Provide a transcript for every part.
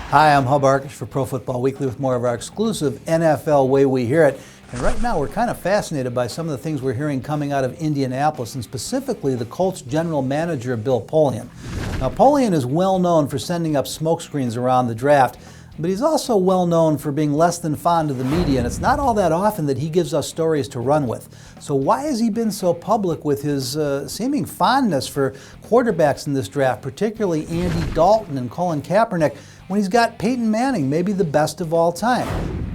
Hi, I'm Hub Arkish for Pro Football Weekly with more of our exclusive NFL Way We Hear It. And right now we're kind of fascinated by some of the things we're hearing coming out of Indianapolis, and specifically the Colts general manager, Bill Polian. Now, Polian is well known for sending up smokescreens around the draft, but he's also well known for being less than fond of the media, and it's not all that often that he gives us stories to run with. So why has he been so public with his seeming fondness for quarterbacks in this draft, particularly Andy Dalton and Colin Kaepernick, when he's got Peyton Manning, maybe the best of all time?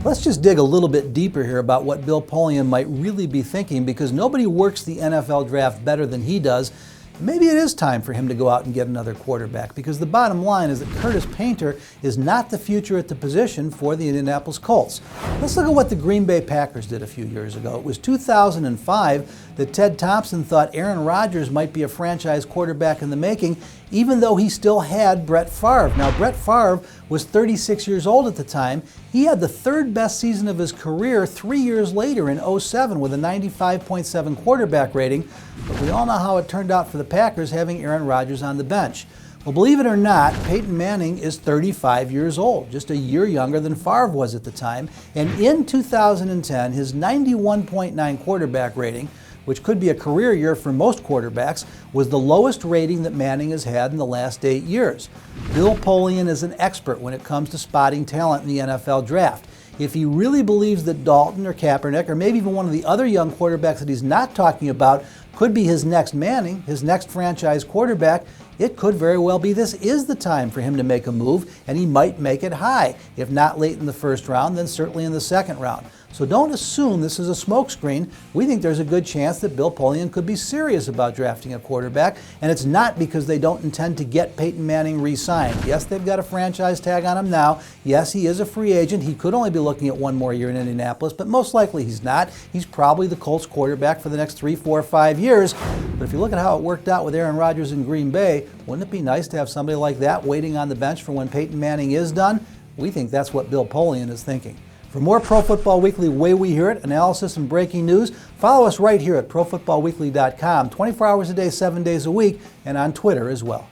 Let's just dig a little bit deeper here about what Bill Polian might really be thinking, because nobody works the NFL draft better than he does. Maybe it is time for him to go out and get another quarterback, because the bottom line is that Curtis Painter is not the future at the position for the Indianapolis Colts. Let's look at what the Green Bay Packers did a few years ago. It was 2005 that Ted Thompson thought Aaron Rodgers might be a franchise quarterback in the making, even though he still had Brett Favre. Now, Brett Favre was 36 years old at the time. He had the third best season of his career 3 years later in 2007 with a 95.7 quarterback rating. But we all know how it turned out for the Packers having Aaron Rodgers on the bench. Well, believe it or not, Peyton Manning is 35 years old, just a year younger than Favre was at the time. And in 2010, his 91.9 quarterback rating, which could be a career year for most quarterbacks, was the lowest rating that Manning has had in the last 8 years. Bill Polian is an expert when it comes to spotting talent in the NFL draft. If he really believes that Dalton or Kaepernick, or maybe even one of the other young quarterbacks that he's not talking about, could be his next Manning, his next franchise quarterback, it could very well be this is the time for him to make a move, and he might make it high. If not late in the first round, then certainly in the second round. So don't assume this is a smokescreen. We think there's a good chance that Bill Polian could be serious about drafting a quarterback, and it's not because they don't intend to get Peyton Manning re-signed. Yes, they've got a franchise tag on him now. Yes, he is a free agent. He could only be looking at one more year in Indianapolis, but most likely he's not. He's probably the Colts quarterback for the next 3, 4, 5 years. But if you look at how it worked out with Aaron Rodgers in Green Bay, wouldn't it be nice to have somebody like that waiting on the bench for when Peyton Manning is done? We think that's what Bill Polian is thinking. For more Pro Football Weekly Way We Hear It analysis and breaking news, follow us right here at ProFootballWeekly.com, 24 hours a day, 7 days a week, and on Twitter as well.